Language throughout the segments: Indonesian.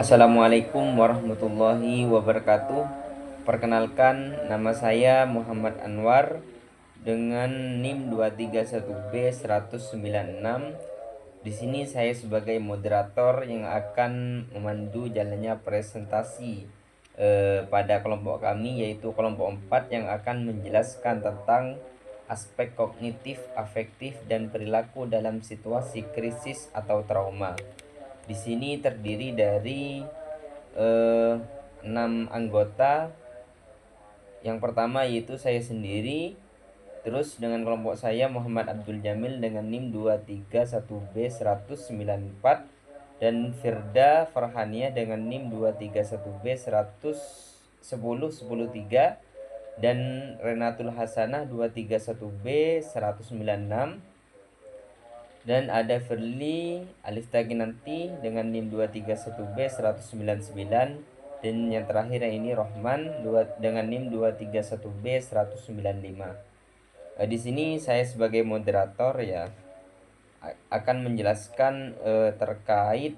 Assalamualaikum warahmatullahi wabarakatuh. Perkenalkan, nama saya Muhammad Anwar dengan NIM 231B196. Di sini saya sebagai moderator yang akan memandu jalannya presentasi pada kelompok kami, yaitu kelompok 4, yang akan menjelaskan tentang aspek kognitif, afektif, dan perilaku dalam situasi krisis atau trauma. Di sini terdiri dari 6 anggota. Yang pertama yaitu saya sendiri, terus dengan kelompok saya Muhammad Abdul Jamil dengan NIM 231B194, dan Firda Farhania dengan NIM 231B110103, dan Renatul Hasanah 231B196, dan ada Firly Alistaginanti dengan NIM 231B199, dan yang terakhir ini Rohman dengan NIM 231B195. Di sini saya sebagai moderator ya akan menjelaskan terkait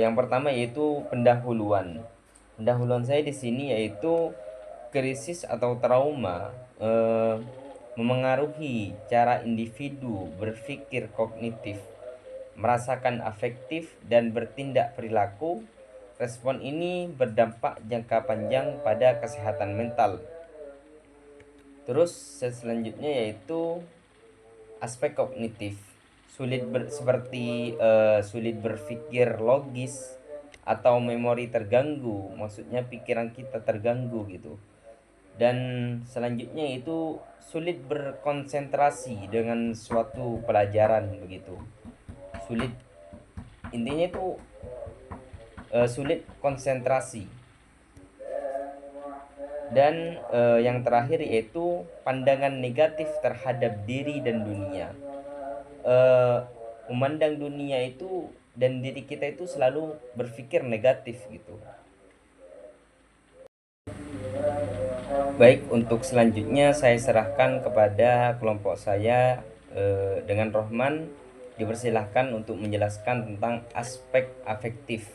yang pertama yaitu pendahuluan. Pendahuluan saya di sini yaitu krisis atau trauma memengaruhi cara individu berpikir kognitif, merasakan afektif, dan bertindak perilaku. Respon ini berdampak jangka panjang pada kesehatan mental. Terus selanjutnya yaitu aspek kognitif. Sulit berpikir logis atau memori terganggu, maksudnya pikiran kita terganggu gitu. Dan selanjutnya itu sulit berkonsentrasi dengan suatu pelajaran begitu. Sulit, intinya itu sulit konsentrasi. Dan yang terakhir yaitu pandangan negatif terhadap diri dan dunia. Memandang dunia itu dan diri kita itu selalu berpikir negatif gitu. Baik, untuk selanjutnya saya serahkan kepada kelompok saya dengan Rohman. Dipersilahkan untuk menjelaskan tentang aspek afektif.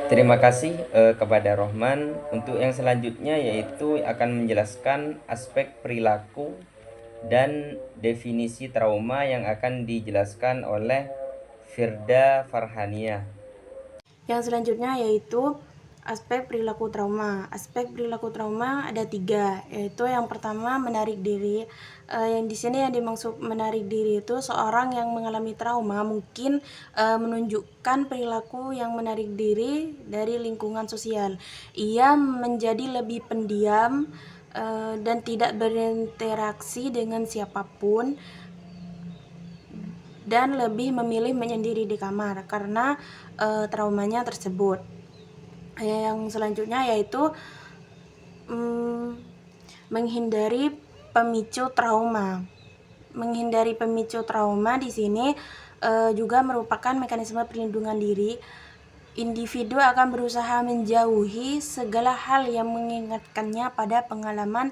Terima kasih kepada Rohman. Untuk yang selanjutnya yaitu akan menjelaskan aspek perilaku dan definisi trauma yang akan dijelaskan oleh Firda Farhania. Yang selanjutnya yaitu aspek perilaku trauma. Aspek perilaku trauma ada 3, yaitu yang pertama menarik diri. Yang di sini yang dimaksud menarik diri itu seorang yang mengalami trauma mungkin menunjukkan perilaku yang menarik diri dari lingkungan sosial. Ia menjadi lebih pendiam dan tidak berinteraksi dengan siapapun, dan lebih memilih menyendiri di kamar karena traumanya tersebut. Yang selanjutnya yaitu menghindari pemicu trauma. Menghindari pemicu trauma di sini juga merupakan mekanisme perlindungan diri. Individu akan berusaha menjauhi segala hal yang mengingatkannya pada pengalaman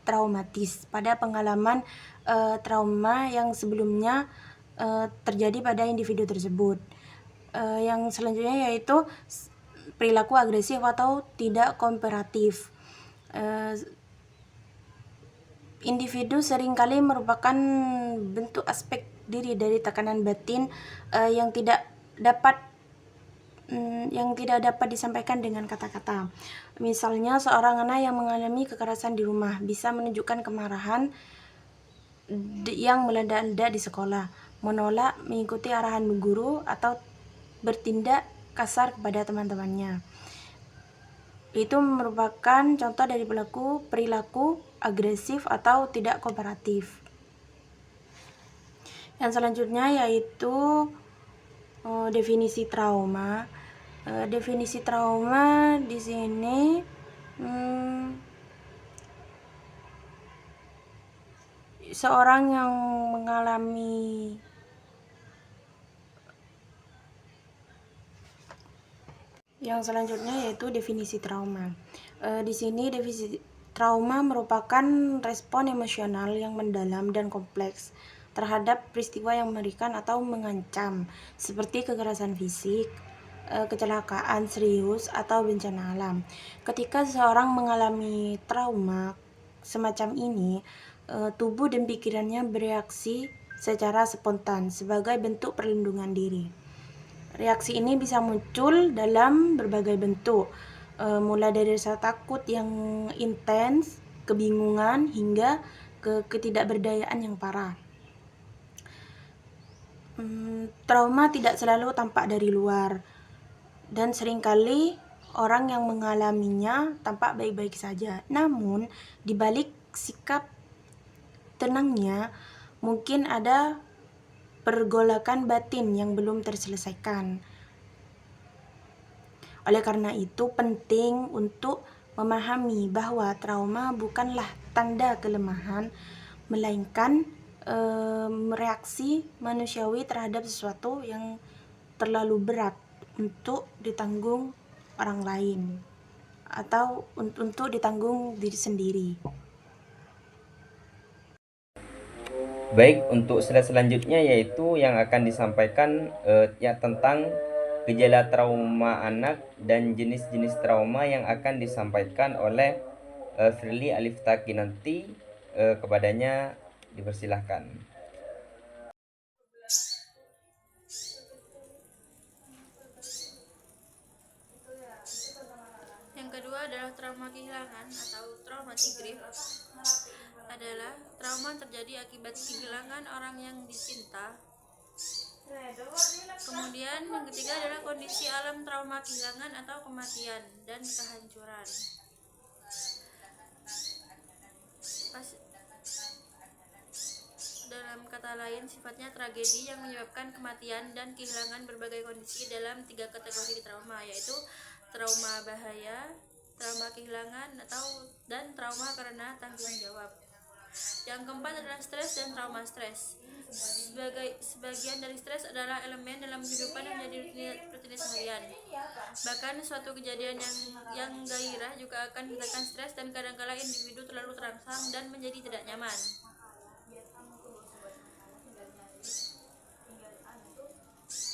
traumatis, pada pengalaman trauma yang sebelumnya terjadi pada individu tersebut. Yang selanjutnya yaitu perilaku agresif atau tidak kooperatif. Individu seringkali merupakan bentuk aspek diri dari tekanan batin yang tidak dapat disampaikan dengan kata-kata. Misalnya seorang anak yang mengalami kekerasan di rumah bisa menunjukkan kemarahan yang meledak-ledak di sekolah, menolak mengikuti arahan guru, atau bertindak kasar kepada teman-temannya. Itu merupakan contoh dari perilaku agresif atau tidak kooperatif. Yang selanjutnya yaitu definisi trauma. Definisi trauma di sini seorang yang mengalami Yang selanjutnya yaitu definisi trauma. Di sini definisi trauma merupakan respon emosional yang mendalam dan kompleks terhadap peristiwa yang mengerikan atau mengancam, seperti kekerasan fisik, kecelakaan serius, atau bencana alam. Ketika seseorang mengalami trauma semacam ini, tubuh dan pikirannya bereaksi secara spontan sebagai bentuk perlindungan diri. Reaksi ini bisa muncul dalam berbagai bentuk, mulai dari rasa takut yang intens, kebingungan, hingga ketidakberdayaan yang parah. Trauma tidak selalu tampak dari luar, dan seringkali orang yang mengalaminya tampak baik-baik saja. Namun, di balik sikap tenangnya, mungkin ada pergolakan batin yang belum terselesaikan. Oleh karena itu, penting untuk memahami bahwa trauma bukanlah tanda kelemahan, melainkan reaksi manusiawi terhadap sesuatu yang terlalu berat untuk ditanggung orang lain atau untuk ditanggung diri sendiri. Baik, untuk slide selanjutnya yaitu yang akan disampaikan ya tentang gejala trauma anak dan jenis-jenis trauma yang akan disampaikan oleh Firly Aliftaki. Nanti kepadanya dipersilahkan. Yang kedua adalah trauma kehilangan atau traumatic grief. Adalah trauma terjadi akibat kehilangan orang yang dicinta. Kemudian yang ketiga adalah kondisi alam trauma kehilangan atau kematian dan kehancuran. Dalam kata lain, sifatnya tragedi yang menyebabkan kematian dan kehilangan berbagai kondisi dalam 3 kategori trauma, yaitu trauma bahaya, trauma kehilangan, dan trauma karena tanggung jawab. Yang keempat adalah stres dan trauma stres. Sebagian dari stres adalah elemen dalam kehidupan yang menjadi rutinitas harian. Bahkan suatu kejadian yang gairah juga akan mendatangkan stres, dan kadang-kala individu terlalu terangsang dan menjadi tidak nyaman.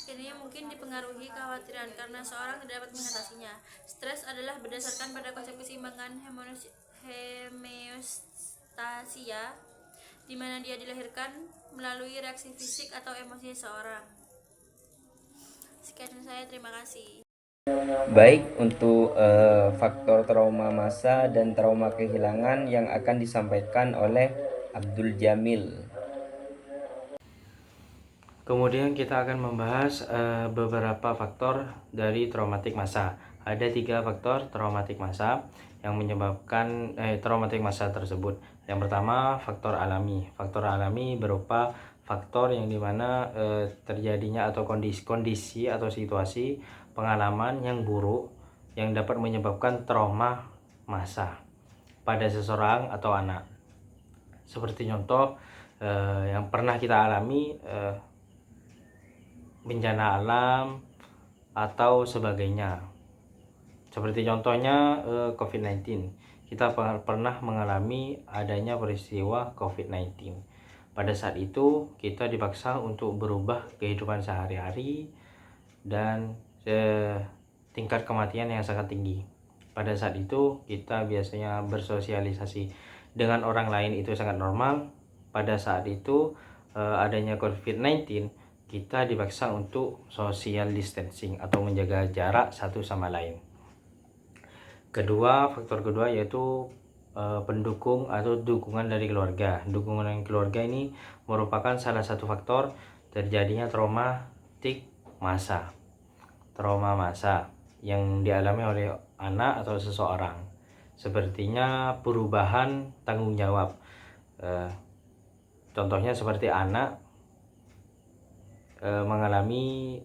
Ini mungkin dipengaruhi kekhawatiran karena seorang tidak dapat mengatasinya. Stres adalah berdasarkan pada konsep keseimbangan homeostasia, di mana dia dilahirkan melalui reaksi fisik atau emosi seseorang. Sekian dari saya, terima kasih. Baik, untuk faktor trauma masa dan trauma kehilangan yang akan disampaikan oleh Abdul Jamil. Kemudian kita akan membahas beberapa faktor dari traumatik masa. Ada 3 faktor traumatik masa yang menyebabkan traumatik masa tersebut. Yang pertama, faktor alami. Faktor alami berupa faktor yang dimana terjadinya atau kondisi atau situasi pengalaman yang buruk yang dapat menyebabkan trauma masa pada seseorang atau anak. Seperti contoh yang pernah kita alami, bencana alam atau sebagainya. Seperti contohnya COVID-19. Kita pernah mengalami adanya peristiwa COVID-19. Pada saat itu kita dipaksa untuk berubah kehidupan sehari-hari dan tingkat kematian yang sangat tinggi. Pada saat itu kita biasanya bersosialisasi dengan orang lain itu sangat normal. Pada saat itu adanya COVID-19, kita dipaksa untuk social distancing atau menjaga jarak satu sama lain. Faktor kedua yaitu pendukung atau dukungan dari keluarga. Dukungan dari keluarga ini merupakan salah satu faktor terjadinya traumatik masa. Trauma masa yang dialami oleh anak atau seseorang. Sepertinya perubahan tanggung jawab. Contohnya seperti anak mengalami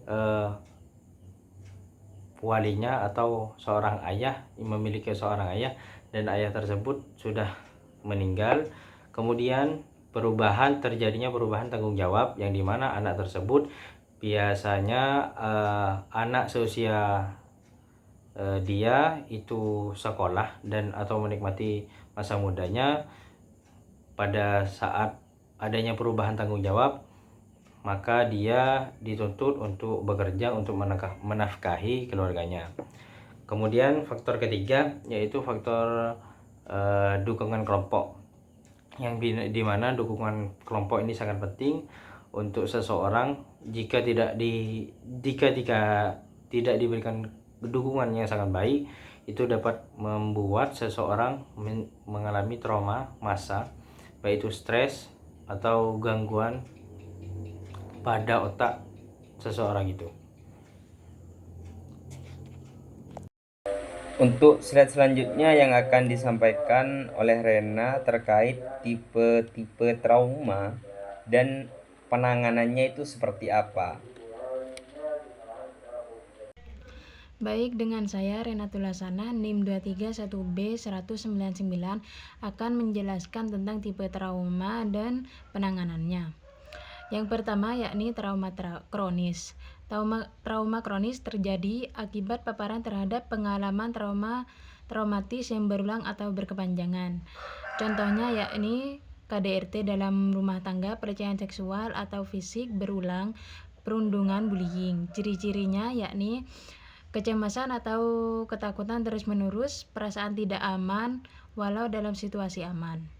walinya atau seorang ayah, memiliki seorang ayah dan ayah tersebut sudah meninggal. Kemudian terjadinya perubahan tanggung jawab yang dimana anak tersebut biasanya anak seusia dia itu sekolah dan atau menikmati masa mudanya. Pada saat adanya perubahan tanggung jawab, maka dia dituntut untuk bekerja untuk menafkahi keluarganya. Kemudian faktor ketiga yaitu faktor dukungan kelompok, yang dimana dukungan kelompok ini sangat penting untuk seseorang. Jika tidak diberikan dukungan yang sangat baik, itu dapat membuat seseorang mengalami trauma masa, baik itu stres atau gangguan pada otak seseorang itu. Untuk slide selanjutnya yang akan disampaikan oleh Rena terkait tipe-tipe trauma dan penanganannya itu seperti apa. Baik, dengan saya Renatul Lasana, NIM 231B199 akan menjelaskan tentang tipe trauma dan penanganannya. Yang pertama yakni trauma kronis. Trauma kronis terjadi akibat paparan terhadap pengalaman traumatis yang berulang atau berkepanjangan. Contohnya yakni KDRT dalam rumah tangga, pelecehan seksual atau fisik berulang, perundungan, bullying. Ciri-cirinya yakni kecemasan atau ketakutan terus-menerus, perasaan tidak aman walau dalam situasi aman.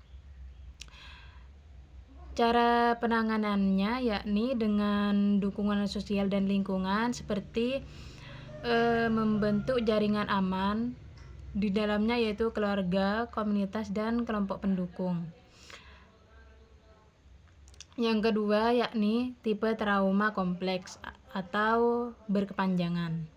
Cara penanganannya yakni dengan dukungan sosial dan lingkungan, seperti membentuk jaringan aman di dalamnya yaitu keluarga, komunitas, dan kelompok pendukung. Yang kedua yakni tipe trauma kompleks atau berkepanjangan.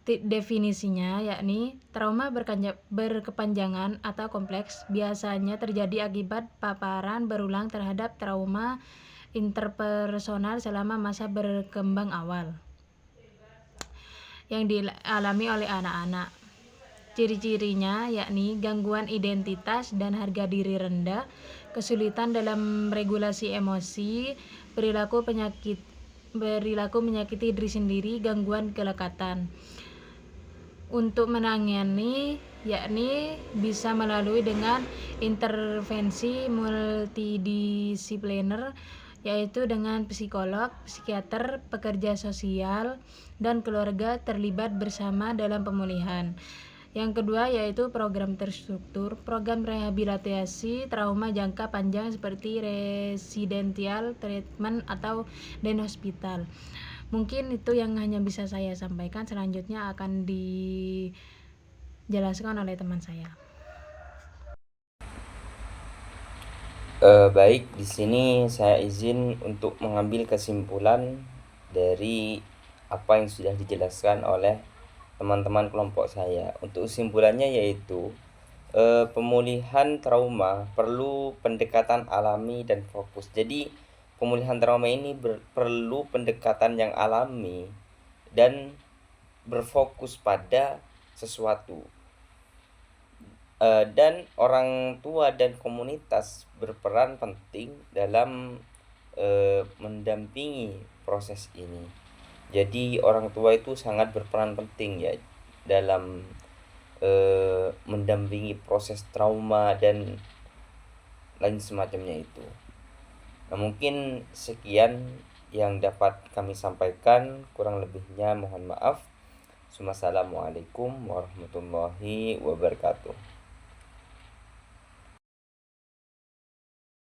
Definisinya yakni trauma berkepanjangan atau kompleks biasanya terjadi akibat paparan berulang terhadap trauma interpersonal selama masa berkembang awal yang dialami oleh anak-anak. Ciri-cirinya yakni gangguan identitas dan harga diri rendah, kesulitan dalam regulasi emosi, perilaku menyakiti diri sendiri, gangguan kelekatan. Untuk menangani yakni bisa melalui dengan intervensi multidisipliner yaitu dengan psikolog, psikiater, pekerja sosial, dan keluarga terlibat bersama dalam pemulihan. Yang kedua yaitu program terstruktur, program rehabilitasi trauma jangka panjang seperti residential treatment atau day hospital. Mungkin itu yang hanya bisa saya sampaikan, selanjutnya akan dijelaskan oleh teman saya. Baik, di sini saya izin untuk mengambil kesimpulan dari apa yang sudah dijelaskan oleh teman-teman kelompok saya. Untuk kesimpulannya yaitu pemulihan trauma perlu pendekatan alami dan fokus. Jadi pemulihan trauma ini perlu pendekatan yang alami dan berfokus pada sesuatu. Dan orang tua dan komunitas berperan penting dalam mendampingi proses ini. Jadi orang tua itu sangat berperan penting ya dalam mendampingi proses trauma dan lain semacamnya itu. Nah, mungkin sekian yang dapat kami sampaikan, kurang lebihnya mohon maaf. Wassalamualaikum warahmatullahi wabarakatuh.